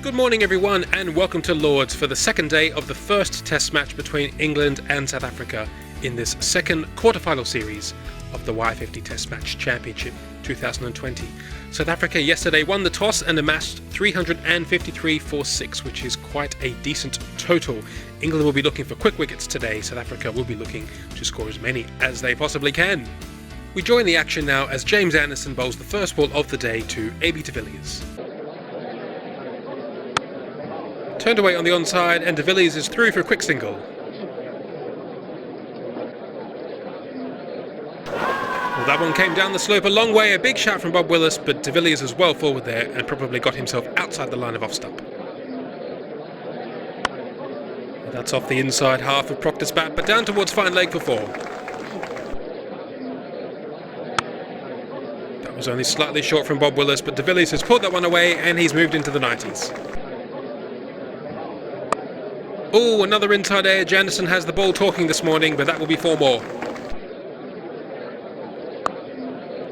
Good morning everyone and welcome to Lords for the second day of the first test match between England and South Africa in this second quarterfinal series of the Y50 Test Match Championship 2020. South Africa yesterday won the toss and amassed 353 for 6, which is quite a decent total. England will be looking for quick wickets today. South Africa will be looking to score as many as they possibly can. We join the action now as James Anderson bowls the first ball of the day to AB de Villiers. Turned away on the onside and de Villiers is through for a quick single. Well, that one came down the slope a long way, a big shout from Bob Willis, but de Villiers was well forward there and probably got himself outside the line of off stump. That's off the inside half of Proctor's bat, but down towards fine leg for 4. That was only slightly short from Bob Willis, but de Villiers has pulled that one away and he's moved into the 90s. Oh, another inside edge. Anderson has the ball talking this morning, but that will be 4 more.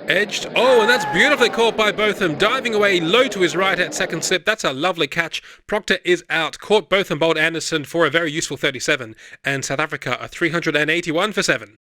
Edged. Oh, and that's beautifully caught by Botham, diving away low to his right at second slip. That's a lovely catch. Proctor is out. Caught Botham, bowled Anderson for a very useful 37, and South Africa are 381 for 7.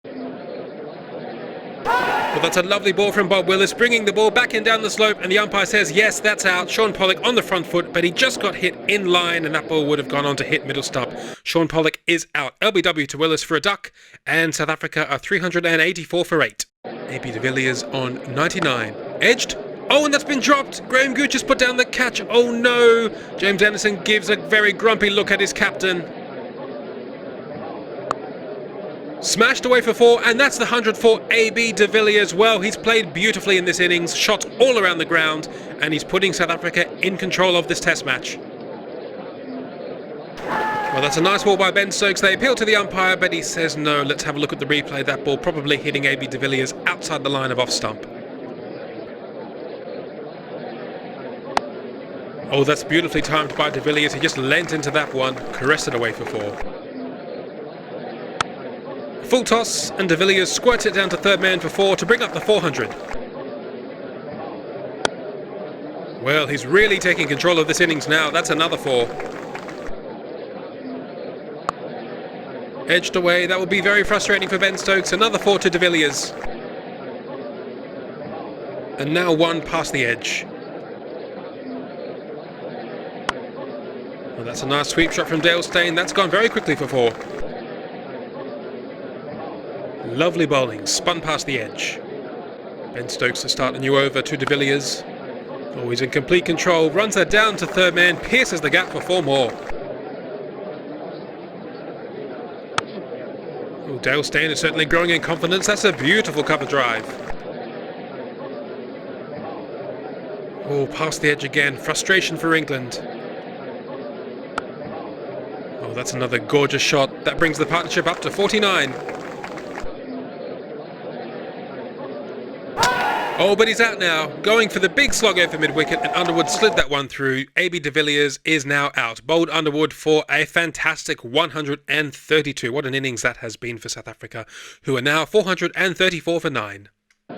Well, that's a lovely ball from Bob Willis, bringing the ball back in down the slope, and the umpire says, yes, that's out. Graeme Pollock on the front foot, but he just got hit in line, and that ball would have gone on to hit middle stump. Graeme Pollock is out. LBW to Willis for a duck, and South Africa are 384 for 8. AB de Villiers on 99. Edged. Oh, and that's been dropped. Graham Gooch has put down the catch. Oh no. James Anderson gives a very grumpy look at his captain. Smashed away for 4, and that's the 100 for AB de Villiers. Well, he's played beautifully in this innings, shots all around the ground, and he's putting South Africa in control of this test match. Well, that's a nice ball by Ben Stokes. They appeal to the umpire, but he says no. Let's have a look at the replay. That ball probably hitting AB de Villiers outside the line of off stump. Oh, that's beautifully timed by de Villiers. He just leant into that one, caressed it away for 4. Full toss, and de Villiers squirts it down to third man for 4 to bring up the 400. Well, he's really taking control of this innings now. That's another 4. Edged away. That will be very frustrating for Ben Stokes. Another 4 to de Villiers. And now 1 past the edge. Well, that's a nice sweep shot from Dale Steyn. That's gone very quickly for 4. Lovely bowling, spun past the edge. Ben Stokes to start a new over to de Villiers. Oh, he's in complete control, runs that down to third man, pierces the gap for 4 more. Oh, Dale Steyn is certainly growing in confidence. That's a beautiful cover drive. Oh, past the edge again, frustration for England. Oh, that's another gorgeous shot. That brings the partnership up to 49. Oh, but he's out now, going for the big slog over mid-wicket, and Underwood slid that one through. AB de Villiers is now out. Bowled Underwood for a fantastic 132. What an innings that has been for South Africa, who are now 434 for 9. Well,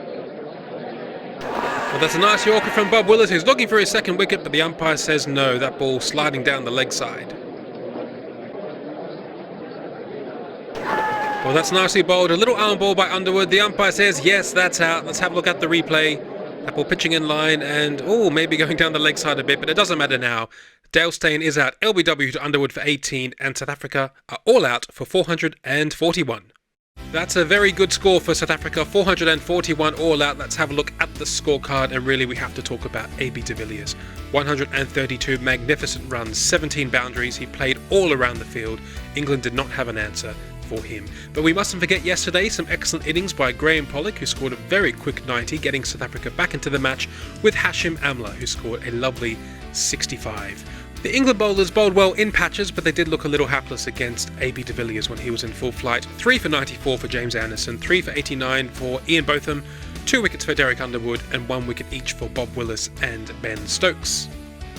that's a nice Yorker from Bob Willis, who's looking for his second wicket, but the umpire says no. That ball sliding down the leg side. Well, that's nicely bowled. A little arm ball by Underwood. The umpire says, yes, that's out. Let's have a look at the replay. That ball pitching in line and, oh, maybe going down the leg side a bit, but it doesn't matter now. Dale Steyn is out. LBW to Underwood for 18, and South Africa are all out for 441. That's a very good score for South Africa. 441 all out. Let's have a look at the scorecard, and really we have to talk about AB de Villiers. 132 magnificent runs, 17 boundaries. He played all around the field. England did not have an answer for him. But we mustn't forget yesterday some excellent innings by Graeme Pollock, who scored a very quick 90, getting South Africa back into the match, with Hashim Amla, who scored a lovely 65. The England bowlers bowled well in patches, but they did look a little hapless against AB de Villiers when he was in full flight. 3 for 94 for James Anderson, 3 for 89 for Ian Botham, 2 wickets for Derek Underwood, and 1 wicket each for Bob Willis and Ben Stokes.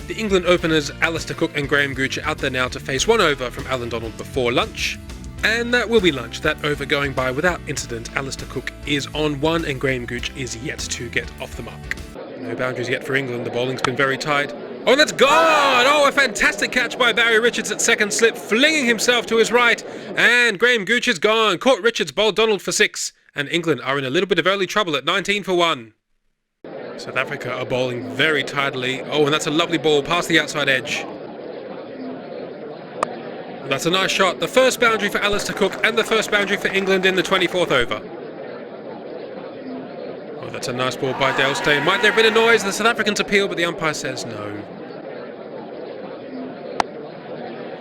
The England openers Alistair Cook and Graham Gooch are out there now to face 1 over from Alan Donald before lunch. And that will be lunch. That over going by without incident. Alistair Cook is on 1 and Graham Gooch is yet to get off the mark. No boundaries yet for England. The bowling's been very tight. Oh, that's gone! Oh, a fantastic catch by Barry Richards at second slip, flinging himself to his right. And Graeme Gooch is gone. Caught Richards bowled Donald for 6. And England are in a little bit of early trouble at 19 for 1. South Africa are bowling very tidily. Oh, and that's a lovely ball past the outside edge. That's a nice shot. The first boundary for Alistair Cook and the first boundary for England in the 24th over. Oh, that's a nice ball by Dale Steyn. Might there have been a noise? The South Africans appeal, but the umpire says no.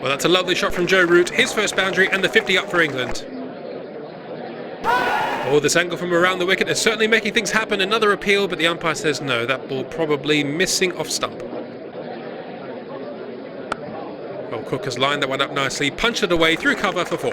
Well, that's a lovely shot from Joe Root. His first boundary and the 50 up for England. Oh, this angle from around the wicket is certainly making things happen. Another appeal, but the umpire says no. That ball probably missing off stump. Well, Cook has lined that one up nicely, punched it away through cover for 4.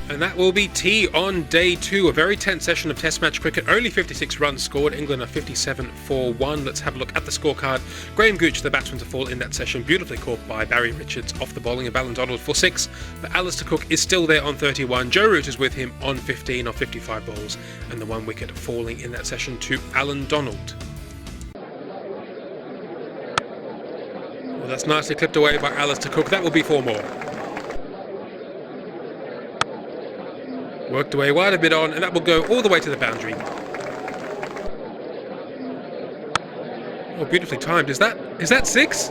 And that will be tea on day 2. A very tense session of Test match cricket. Only 56 runs scored. England are 57 for 1. Let's have a look at the scorecard. Graeme Gooch, the batsman to fall in that session, beautifully caught by Barry Richards off the bowling of Alan Donald for 6. But Alistair Cook is still there on 31. Joe Root is with him on 15 of 55 balls. And the 1 wicket falling in that session to Alan Donald. Well, that's nicely clipped away by Alistair Cook. That will be 4 more. Worked away wide a bit on, and that will go all the way to the boundary. Oh, beautifully timed. Is that 6?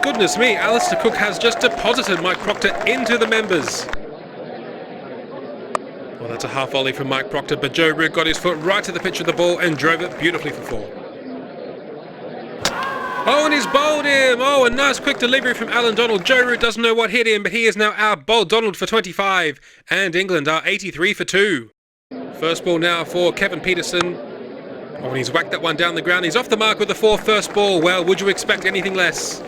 Goodness me, Alistair Cook has just deposited Mike Proctor into the members. Well, that's a half volley from Mike Proctor, but Joe Root got his foot right to the pitch of the ball and drove it beautifully for 4. Oh, and he's bowled him! Oh, a nice quick delivery from Alan Donald. Joe Root doesn't know what hit him, but he is now out. Bowled Donald for 25. And England are 83 for 2. First ball now for Kevin Pietersen. Oh, and he's whacked that one down the ground. He's off the mark with the 4th first ball. Well, would you expect anything less?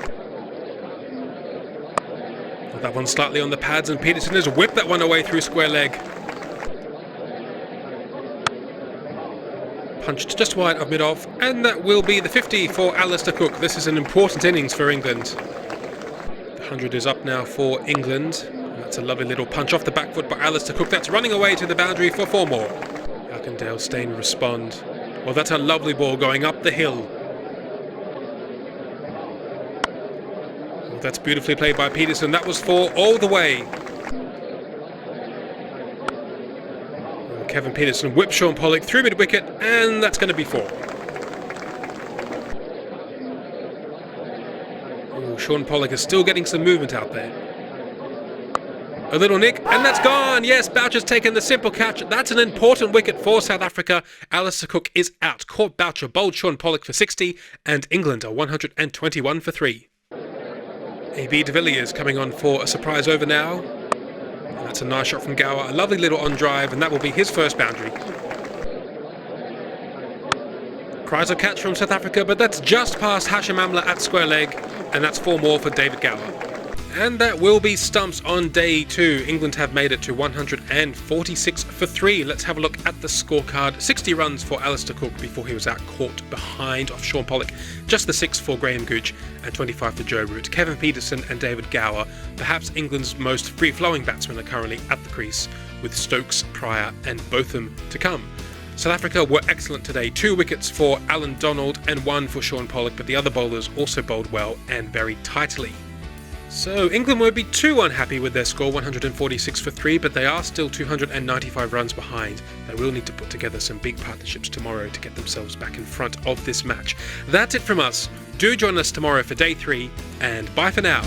Well, that one slightly on the pads, and Pietersen has whipped that one away through square leg. Punched just wide of mid-off, and that will be the 50 for Alistair Cook. This is an important innings for England. The 100 is up now for England. And that's a lovely little punch off the back foot by Alistair Cook. That's running away to the boundary for 4 more. How can Dale Steyn respond? Well, that's a lovely ball going up the hill. Well, that's beautifully played by Pietersen. That was 4 all the way. Kevin Pietersen whips Shaun Pollock through mid-wicket, and that's going to be 4. Ooh, Shaun Pollock is still getting some movement out there. A little nick, and that's gone! Yes, Boucher's taken the simple catch. That's an important wicket for South Africa. Alistair Cook is out. Caught Boucher, bowled Shaun Pollock for 60, and England are 121 for 3. AB de Villiers coming on for a surprise over now. That's a nice shot from Gower, a lovely little on drive, and that will be his first boundary. Cries of catch from South Africa, but that's just past Hashim Amla at square leg, and that's 4 more for David Gower. And that will be stumps on day 2. England have made it to 146 for 3. Let's have a look at the scorecard. 60 runs for Alistair Cook before he was out caught behind off Shaun Pollock. Just the 6 for Graeme Gooch and 25 for Joe Root. Kevin Pietersen and David Gower, perhaps England's most free-flowing batsmen, are currently at the crease, with Stokes, Pryor and Botham to come. South Africa were excellent today. 2 wickets for Alan Donald and 1 for Shaun Pollock, but the other bowlers also bowled well and very tightly. So England won't be too unhappy with their score, 146 for 3, but they are still 295 runs behind. They will need to put together some big partnerships tomorrow to get themselves back in front of this match. That's it from us. Do join us tomorrow for day 3, and bye for now.